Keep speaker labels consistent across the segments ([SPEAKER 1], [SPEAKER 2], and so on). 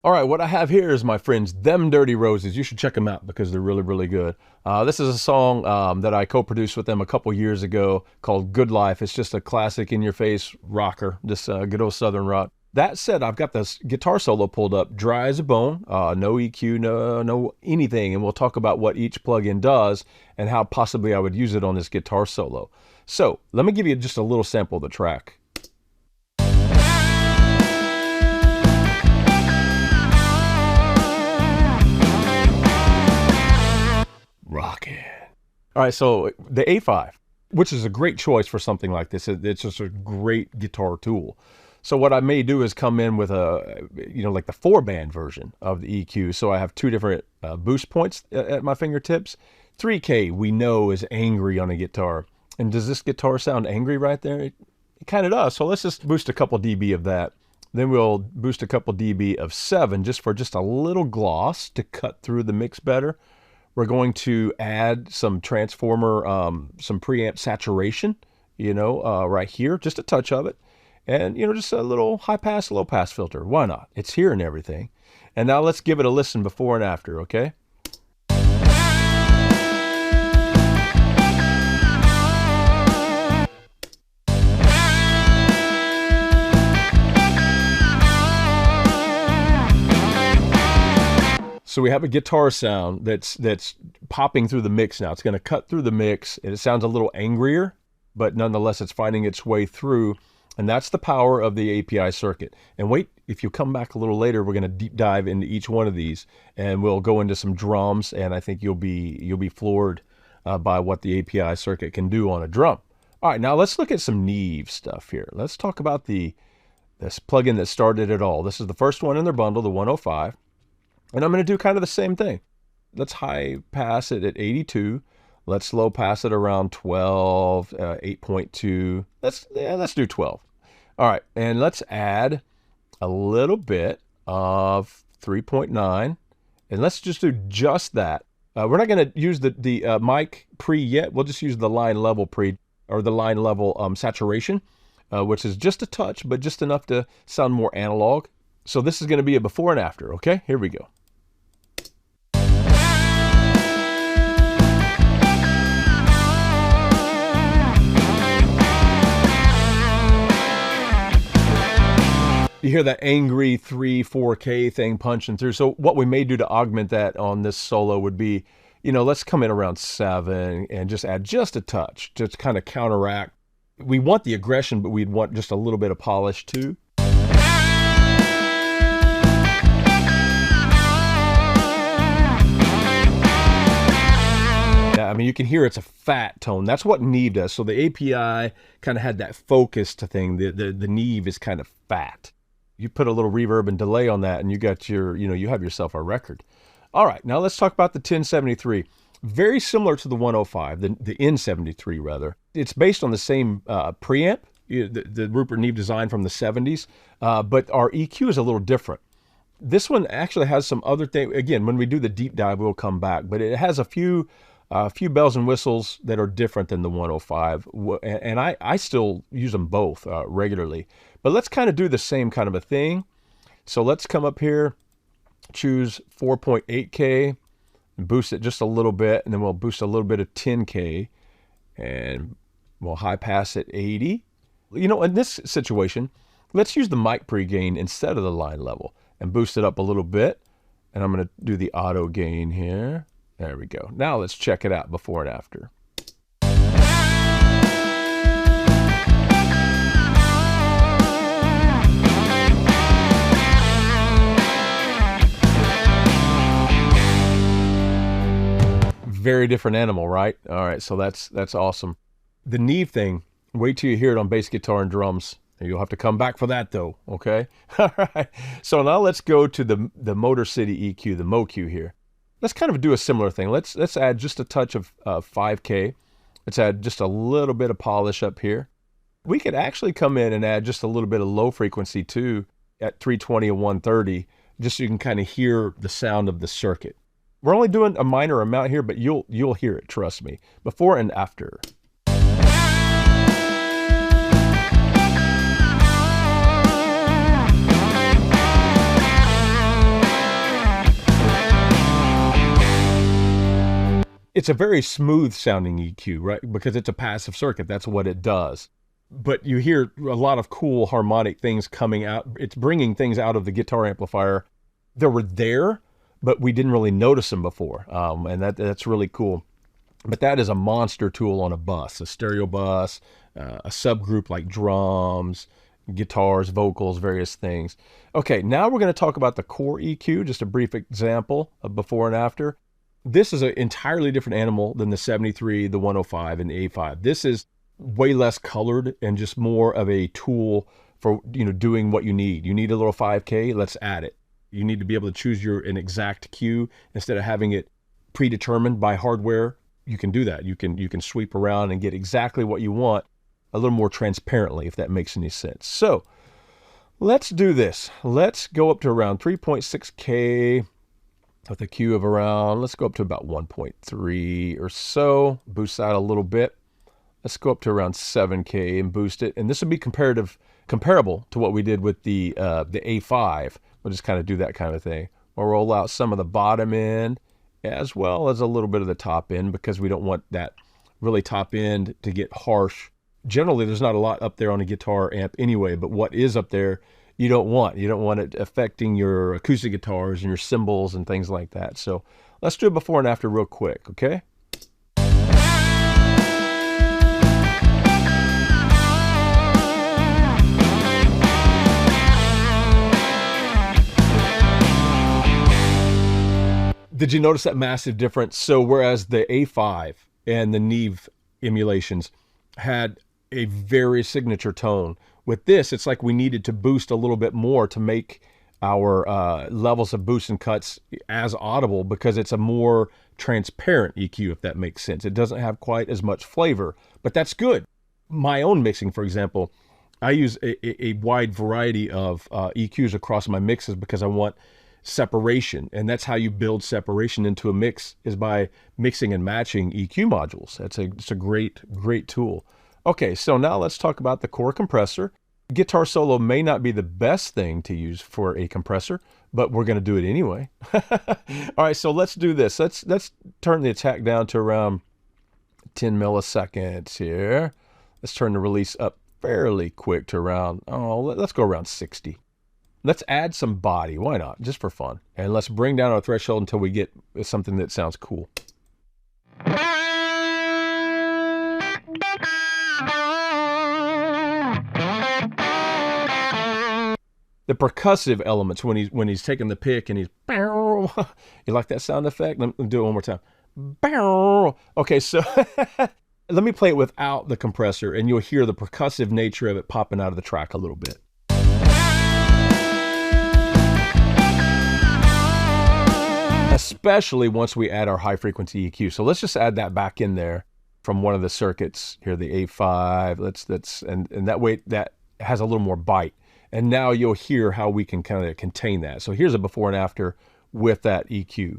[SPEAKER 1] All right, what I have here is my friends, Them Dirty Roses. You should check them out because they're really, really good. This is a song that I co-produced with them a couple years ago called Good Life. It's just a classic in-your-face rocker, just good old Southern rock. That said, I've got this guitar solo pulled up, dry as a bone, no EQ, no anything, and we'll talk about what each plugin does and how possibly I would use it on this guitar solo. So let me give you just a little sample of the track. Rockin'. All right, so the A5, which is a great choice for something like this. It's just a great guitar tool. So what I may do is come in with a, like the 4-band version of the EQ. So I have 2 different boost points at my fingertips. 3K we know is angry on a guitar. And does this guitar sound angry right there? It kind of does. So let's just boost a couple dB of that. Then we'll boost a couple dB of 7 just for just a little gloss to cut through the mix better. We're going to add some transformer, some preamp saturation, right here, just a touch of it. And, just a little high pass, low pass filter. Why not? It's here and everything. And now let's give it a listen before and after, okay? So we have a guitar sound that's popping through the mix now. It's going to cut through the mix, and it sounds a little angrier, but nonetheless, it's finding its way through. And that's the power of the API circuit. And wait, if you come back a little later, we're going to deep dive into each one of these, and we'll go into some drums, and I think you'll be floored by what the API circuit can do on a drum. All right, now let's look at some Neve stuff here. Let's talk about this plugin that started it all. This is the first one in their bundle, the 105. And I'm going to do kind of the same thing. Let's high pass it at 82. Let's low pass it around 12, 8.2. Let's do 12. All right, and let's add a little bit of 3.9, and let's just do just that. We're not going to use the mic pre yet. We'll just use the line level pre, or the line level saturation, which is just a touch, but just enough to sound more analog. So this is going to be a before and after, okay? Here we go. You hear that angry 3-4K thing punching through. So what we may do to augment that on this solo would be, let's come in around 7 and just add just a touch, just kind of counteract. We want the aggression, but we'd want just a little bit of polish too. I mean, you can hear it's a fat tone. That's what Neve does. So the API kind of had that focus to thing. The Neve is kind of fat. You put a little reverb and delay on that, and you got your, you have yourself a record. All right, now let's talk about the 1073. Very similar to the 105, the N73 rather. It's based on the same preamp, the Rupert Neve design from the 70s, but our EQ is a little different. This one actually has some other things. Again, when we do the deep dive, we'll come back, but it has a few bells and whistles that are different than the 105, and I still use them both regularly. But let's kind of do the same kind of a thing. So let's come up here, choose 4.8K, and boost it just a little bit, and then we'll boost a little bit of 10K, and we'll high pass at 80. In this situation, let's use the mic pre-gain instead of the line level, and boost it up a little bit. And I'm going to do the auto gain here. There we go. Now let's check it out before and after. Very different animal, right? All right, so that's awesome. The Neve thing, wait till you hear it on bass guitar and drums. You'll have to come back for that though, okay? All right, so now let's go to the Motor City EQ, the MoQ here. Let's kind of do a similar thing. Let's add just a touch of 5K. Let's add just a little bit of polish up here. We could actually come in and add just a little bit of low frequency too at 320 and 130, just so you can kind of hear the sound of the circuit. We're only doing a minor amount here, but you'll hear it, trust me. Before and after. it's a very smooth sounding EQ, right? Because it's a passive circuit. That's what it does. But you hear a lot of cool harmonic things coming out. It's bringing things out of the guitar amplifier that were there, but we didn't really notice them before. And that's really cool. But that is a monster tool on a bus, a stereo bus, a subgroup like drums, guitars, vocals, various things. Okay, now we're going to talk about the core EQ, just a brief example of before and after. This is an entirely different animal than the 73, the 105, and the A5. This is way less colored and just more of a tool for, doing what you need. You need a little 5K, let's add it. You need to be able to choose an exact cue instead of having it predetermined by hardware. You can do that. You can sweep around and get exactly what you want a little more transparently, if that makes any sense. So let's do this. Let's go up to around 3.6K with a Q of around, let's go up to about 1.3 or so. Boost that a little bit. Let's go up to around 7K and boost it. And this would be comparable to what we did with the A5. We'll just kind of do that kind of thing. We'll roll out some of the bottom end as well as a little bit of the top end, because we don't want that really top end to get harsh. Generally, there's not a lot up there on a guitar amp anyway, but what is up there, you don't want. You don't want it affecting your acoustic guitars and your cymbals and things like that. So let's do it before and after real quick, okay? Did you notice that massive difference? So whereas the A5 and the Neve emulations had a very signature tone, with this, it's like we needed to boost a little bit more to make our levels of boost and cuts as audible, because it's a more transparent EQ, if that makes sense. It doesn't have quite as much flavor, but that's good. My own mixing, for example, I use a wide variety of EQs across my mixes because I want separation, and that's how you build separation into a mix, is by mixing and matching EQ modules. It's a great tool. Okay, so now let's talk about the core compressor. Guitar solo may not be the best thing to use for a compressor, but we're going to do it anyway. All right, so let's do this. Let's turn the attack down to around 10 milliseconds here. Let's turn the release up fairly quick to around, let's go around 60. Let's add some body. Why not? Just for fun. And let's bring down our threshold until we get something that sounds cool. The percussive elements, when he's taking the pick and he's, you like that sound effect? Let me do it one more time. Okay, so let me play it without the compressor, and you'll hear the percussive nature of it popping out of the track a little bit. Especially once we add our high frequency EQ. So let's just add that back in there from one of the circuits here, the A5. And that way that has a little more bite. And now you'll hear how we can kind of contain that. So here's a before and after with that EQ.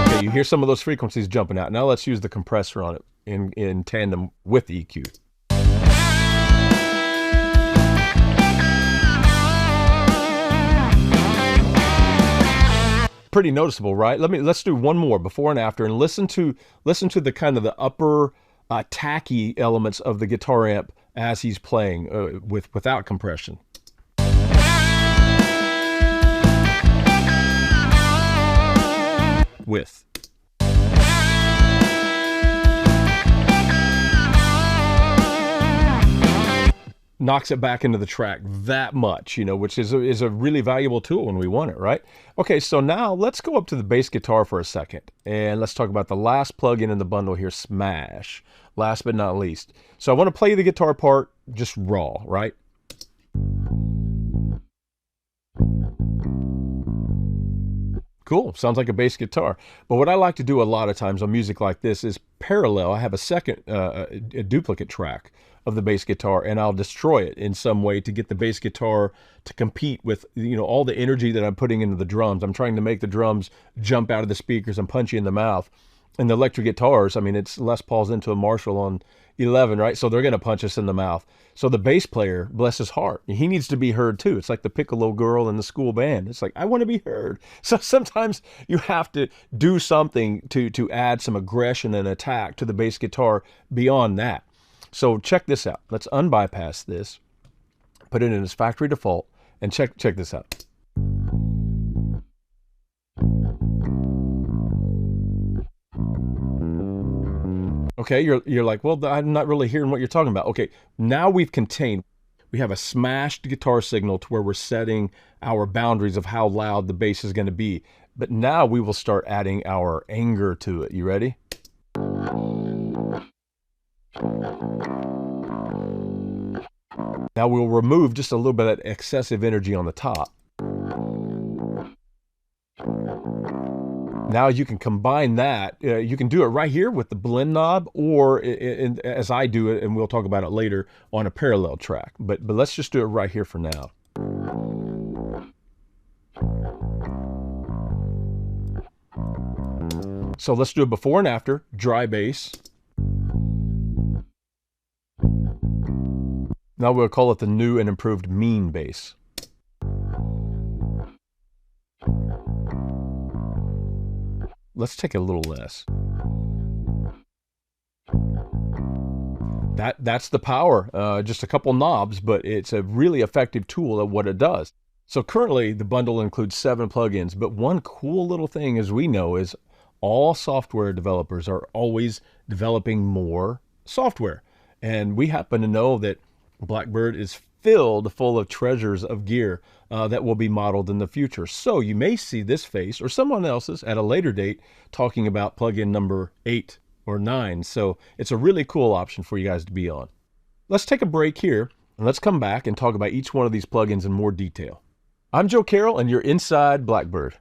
[SPEAKER 1] Okay, you hear some of those frequencies jumping out. Now let's use the compressor on it in tandem with the EQ. Pretty noticeable, right? Let's do one more before and after, and listen to the kind of the upper tacky elements of the guitar amp as he's playing without compression. With. Knocks it back into the track that much, which is a really valuable tool when we want it, right? Okay, so now let's go up to the bass guitar for a second, and let's talk about the last plugin in the bundle here, Smash. Last but not least. So I want to play the guitar part just raw, right? Cool, sounds like a bass guitar. But what I like to do a lot of times on music like this is parallel. I have a second, a duplicate track of the bass guitar, and I'll destroy it in some way to get the bass guitar to compete with, all the energy that I'm putting into the drums. I'm trying to make the drums jump out of the speakers and punch you in the mouth. And the electric guitars, I mean, it's Les Paul's into a Marshall on, 11, right? So they're going to punch us in the mouth. So the bass player, bless his heart, he needs to be heard too. It's like the piccolo girl in the school band. It's like, I want to be heard. So sometimes you have to do something to add some aggression and attack to the bass guitar beyond that. So check this out. Let's unbypass this, put it in its factory default, and check this out. Okay, you're like, well, I'm not really hearing what you're talking about. Okay, now we've contained. We have a smashed guitar signal to where we're setting our boundaries of how loud the bass is going to be. But now we will start adding our anger to it. You ready? Now we'll remove just a little bit of that excessive energy on the top. Now you can combine that. You can do it right here with the blend knob, or as I do it, and we'll talk about it later, on a parallel track. But let's just do it right here for now. So let's do a before and after, dry bass. Now we'll call it the new and improved mean bass. Let's take a little less. That's the power. Just a couple knobs, but it's a really effective tool at what it does. So currently the bundle includes 7 plugins, but one cool little thing, as we know, is all software developers are always developing more software. And we happen to know that Blackbird is filled full of treasures of gear that will be modeled in the future. So you may see this face or someone else's at a later date talking about plugin number 8 or 9. So it's a really cool option for you guys to be on. Let's take a break here and let's come back and talk about each one of these plugins in more detail. I'm Joe Carrell and you're Inside Blackbird.